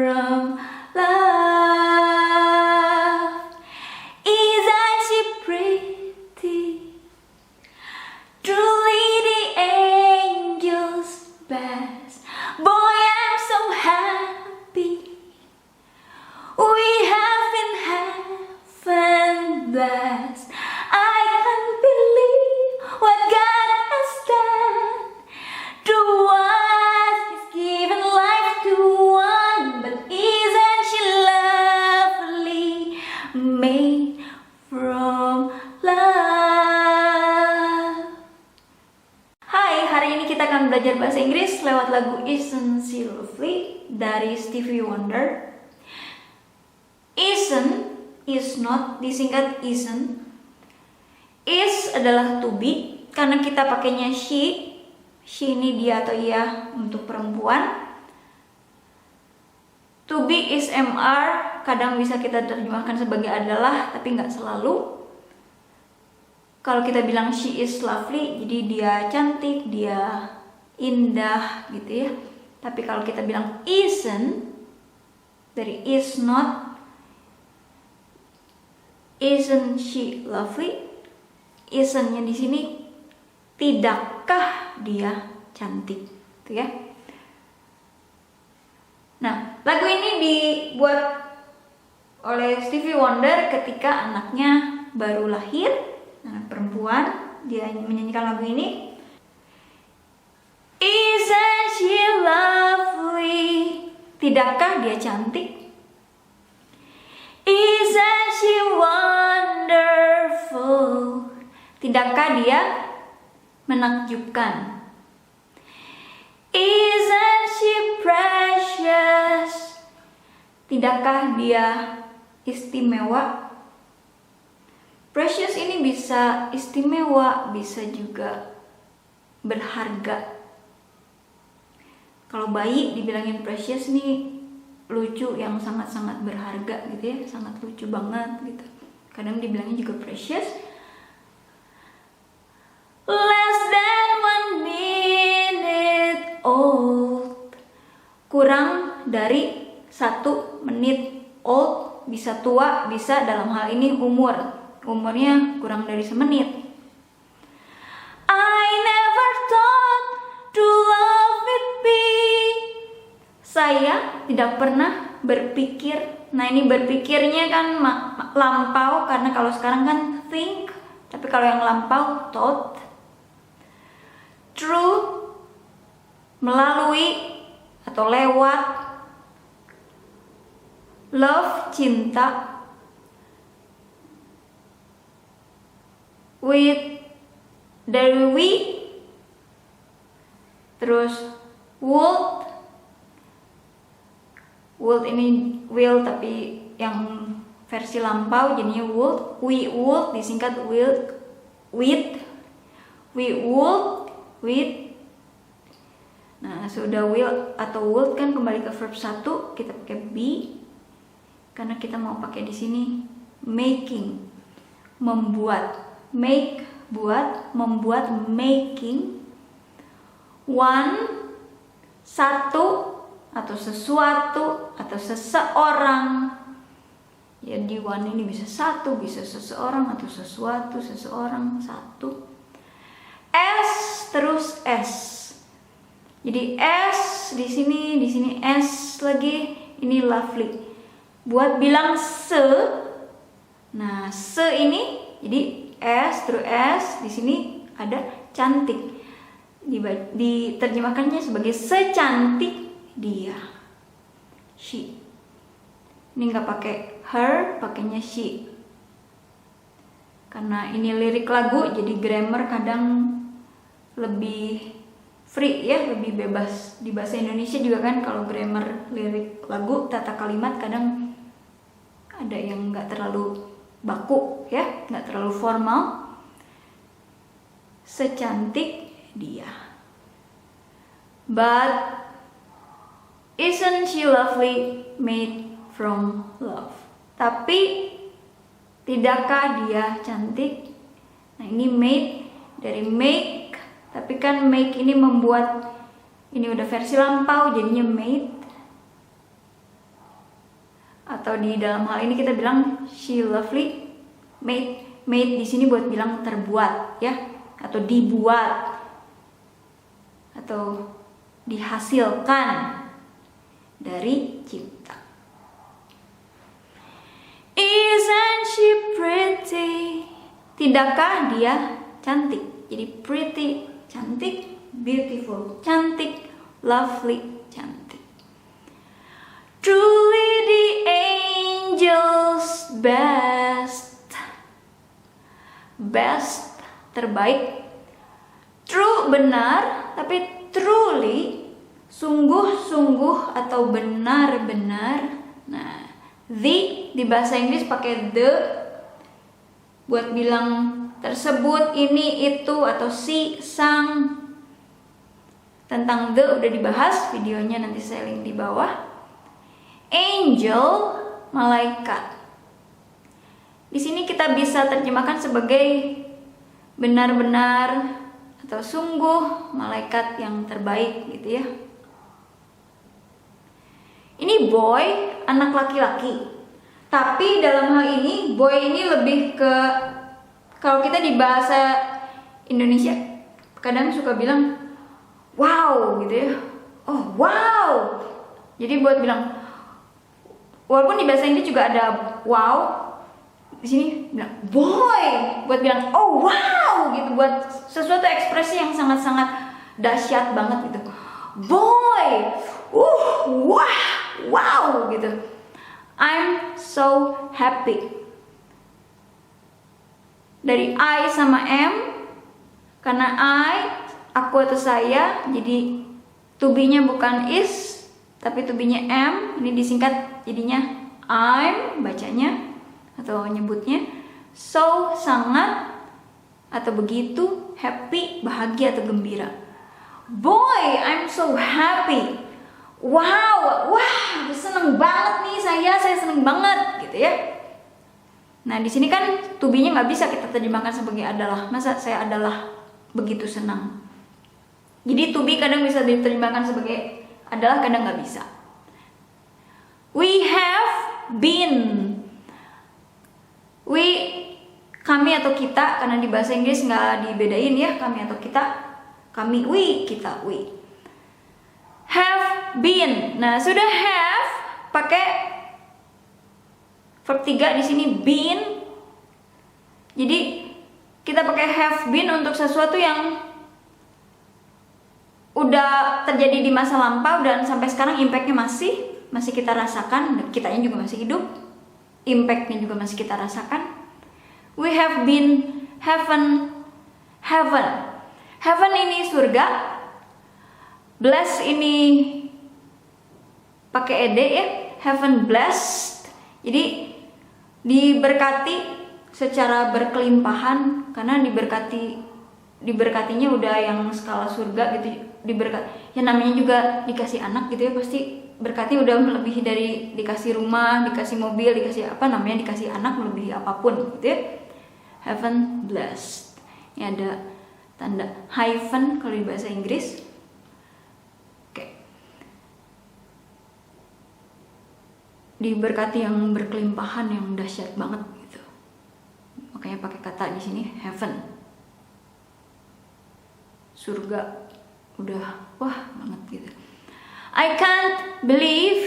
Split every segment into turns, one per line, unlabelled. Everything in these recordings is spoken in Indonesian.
from love. Isn't she pretty? Truly the angel's best. Boy, I'm so happy. We have been heaven blessed. I can't believe what God has done to us. He's given life to one, but isn't she lovely? Made from love. Hai, hari ini kita akan belajar bahasa Inggris lewat lagu Isn't She Lovely dari Stevie Wonder. Isn't, is not, disingkat isn't. Is adalah to be, karena kita pakainya she. She ini dia atau ia untuk perempuan. To be is mr, kadang bisa kita terjemahkan sebagai adalah, tapi nggak selalu. Kalau kita bilang she is lovely, jadi dia cantik, dia indah gitu ya. Tapi kalau kita bilang isn't, dari is not, isn't she lovely? Isn't-nya di sini, tidakkah dia cantik, gitu ya. Nah, lagu ini dibuat oleh Stevie Wonder ketika anaknya baru lahir, anak perempuan. Dia menyanyikan lagu ini. Isn't she lovely? Tidakkah dia cantik? Isn't she wonderful? Tidakkah dia menakjubkan? Isn't she precious? Tidakkah dia istimewa? Precious ini bisa istimewa, bisa juga berharga. Kalau bayi dibilangin precious nih lucu, yang sangat-sangat berharga gitu ya, sangat lucu banget gitu. Kadang dibilangnya juga precious. Less than 1 minute old, kurang dari 1 menit old, bisa tua, bisa dalam hal ini umurnya kurang dari semenit. I never thought to love it be. Saya tidak pernah berpikir. Nah, ini berpikirnya kan lampau, karena kalau sekarang kan think, tapi kalau yang lampau thought. Through, melalui atau lewat. Love, cinta. With, dari we. Terus would. Would ini will tapi yang versi lampau jadinya would. We would disingkat will, with. We would with. Nah, sudah will atau would kan kembali ke verb 1, kita pakai be karena kita mau pakai di sini making, membuat. Make, buat, membuat, making. One, satu, atau sesuatu, atau seseorang. Jadi one ini bisa satu, bisa seseorang, atau sesuatu, seseorang, satu. S terus S. Jadi S di sini S lagi, ini lovely. Buat bilang se. Nah, se ini jadi S terus S, di sini ada cantik. Diterjemahkannya sebagai secantik dia. She. Ini nggak pakai her, pakainya she. Karena ini lirik lagu, jadi grammar kadang lebih free ya, lebih bebas. Di bahasa Indonesia juga kan kalau grammar lirik lagu, tata kalimat kadang ada yang nggak terlalu baku ya, nggak terlalu formal. Secantik dia. But isn't she lovely, made from love? Tapi tidakkah dia cantik? Nah, ini made dari make, tapi kan make ini membuat, ini udah versi lampau jadinya made. atau di dalam hal ini kita bilang she lovely. Made di sini buat bilang terbuat ya, atau dibuat atau dihasilkan dari cipta. Isn't she pretty? Tidakkah dia cantik? Jadi pretty cantik, beautiful cantik, lovely cantik. Truly the angel's best. Best terbaik. True benar, tapi truly sungguh-sungguh atau benar-benar. Nah, the di bahasa Inggris pakai the buat bilang tersebut, ini, itu, atau si, sang. Tentang the udah dibahas, videonya nanti saya link di bawah. Angel, malaikat. Di sini kita bisa terjemahkan sebagai benar-benar atau sungguh malaikat yang terbaik gitu ya. Ini boy, anak laki-laki. Tapi dalam hal ini boy ini lebih ke, kalau kita di bahasa Indonesia kadang suka bilang wow gitu ya. Oh wow. Jadi buat bilang, walaupun di bahasa Inggris juga ada wow, di sini bilang boy buat bilang oh wow gitu, buat sesuatu ekspresi yang sangat-sangat dahsyat banget gitu. Boy, wah, wow gitu. I'm so happy. Dari I sama am, karena aku atau saya, jadi to be-nya bukan is tapi to be-nya am. Ini disingkat jadinya I'm bacanya atau nyebutnya. So, sangat atau begitu, happy, bahagia atau gembira. Boy, I'm so happy. Wow, wah, seneng banget nih saya seneng banget gitu ya. Nah, di sini kan to be-nya nggak bisa kita terjemahkan sebagai adalah. Masa saya adalah begitu senang? Jadi to be kadang bisa diterjemahkan sebagai adalah, kadang nggak bisa. We have been. Kami atau kita, karena di bahasa Inggris nggak dibedain ya, kami atau kita. Kami, we, kita, we. Have been. Nah, sudah have pakai verb 3 di sini been. Jadi kita pakai have been untuk sesuatu yang udah terjadi di masa lampau dan sampai sekarang impactnya masih kita rasakan, dan kitanya juga masih hidup, impactnya juga masih kita rasakan. We have been heaven. Heaven ini surga. Bless ini pakai ed ya, heaven blessed. Jadi diberkati secara berkelimpahan, karena diberkatinya udah yang skala surga gitu. Diberkat, ya namanya juga dikasih anak gitu ya, pasti berkati udah melebihi dari dikasih rumah, dikasih mobil, dikasih apa namanya, dikasih anak, melebihi apapun gitu ya. Heaven blessed. Ini ada tanda hyphen kalau di bahasa Inggris. Oke. Diberkati yang berkelimpahan, yang dahsyat banget gitu. Makanya pakai kata di sini heaven. Surga udah wah banget gitu. I can't believe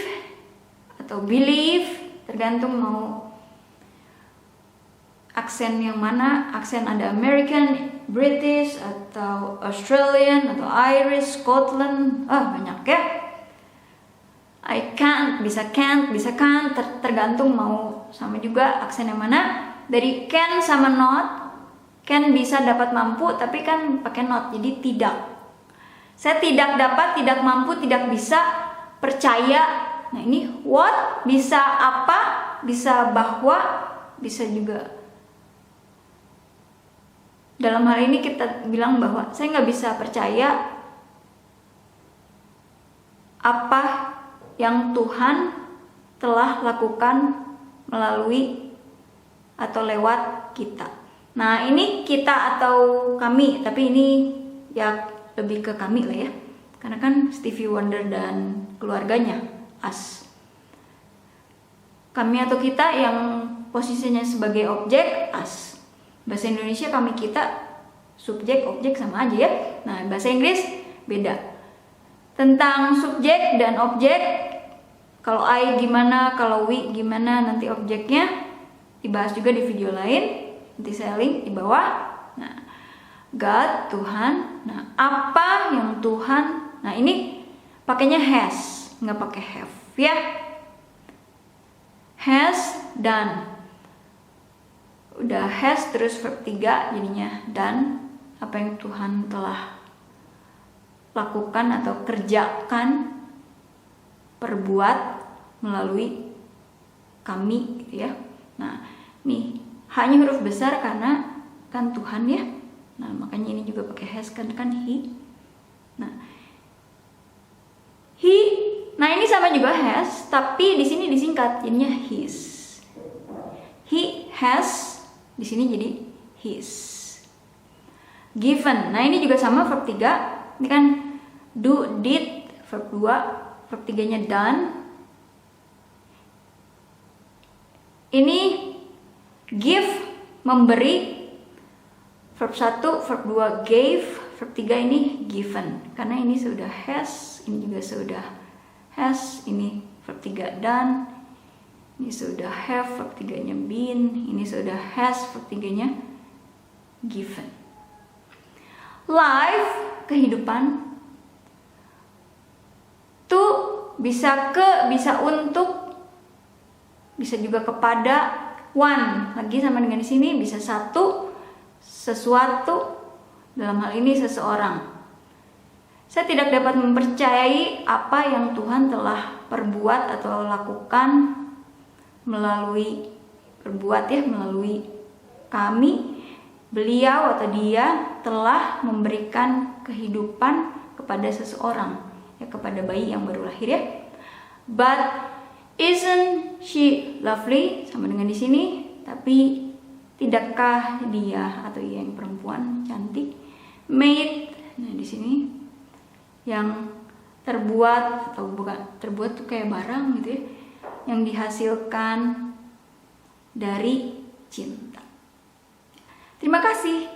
atau believe, tergantung mau aksen yang mana. Aksen ada American, British, atau Australian, atau Irish, Scotland, banyak ya. I can't, bisa can't, bisa can't, tergantung mau sama juga aksen yang mana. Dari can sama not, can bisa dapat mampu, tapi kan pakai not, jadi tidak. Saya tidak dapat, tidak mampu, tidak bisa, percaya. Nah ini what, bisa apa, bisa bahwa, bisa juga. Dalam hal ini kita bilang bahwa saya nggak bisa percaya apa yang Tuhan telah lakukan melalui atau lewat kita. Nah ini kita atau kami, tapi ini ya lebih ke kami lah ya, karena kan Stevie Wonder dan keluarganya, us. Kami atau kita yang posisinya sebagai objek, us. Bahasa Indonesia kami kita subjek objek sama aja ya. Nah, bahasa Inggris beda. Tentang subjek dan objek, kalau I gimana, kalau we gimana, nanti objeknya dibahas juga di video lain. Nanti saya link di bawah. Nah, God, Tuhan. Nah, apa yang Tuhan, nah ini pakainya has, nggak pakai have ya. Has, done. Udah has terus verb 3 jadinya done. Apa yang Tuhan telah lakukan atau kerjakan, perbuat melalui kami gitu ya. Nah, nih hanya huruf besar karena kan Tuhan ya. Nah, makanya ini juga pakai has kan he. Nah, he, nah ini sama juga has, tapi di sini disingkat jadinya his. He has, di sini jadi his. Given, nah ini juga sama verb 3. Ini kan do, did, verb 2, verb 3-nya done. Ini give, memberi, verb 1, verb 2 gave, verb 3 ini given. Karena ini sudah has, ini juga sudah has, ini verb 3 done, ini sudah have, verb 3-nya been, ini sudah has, verb 3-nya given. Life, kehidupan. To, bisa ke, bisa untuk, bisa juga kepada. One, lagi sama dengan di sini, bisa satu, sesuatu, dalam hal ini seseorang. Saya tidak dapat mempercayai apa yang Tuhan telah perbuat atau lakukan melalui melalui kami. Beliau atau dia telah memberikan kehidupan kepada seseorang, ya, kepada bayi yang baru lahir ya. But isn't she lovely, sama dengan di sini, tapi tidakkah dia atau ia yang perempuan cantik? Made, nah di sini yang terbuat atau bukan terbuat tuh kayak barang gitu ya, yang dihasilkan dari cinta. Terima kasih.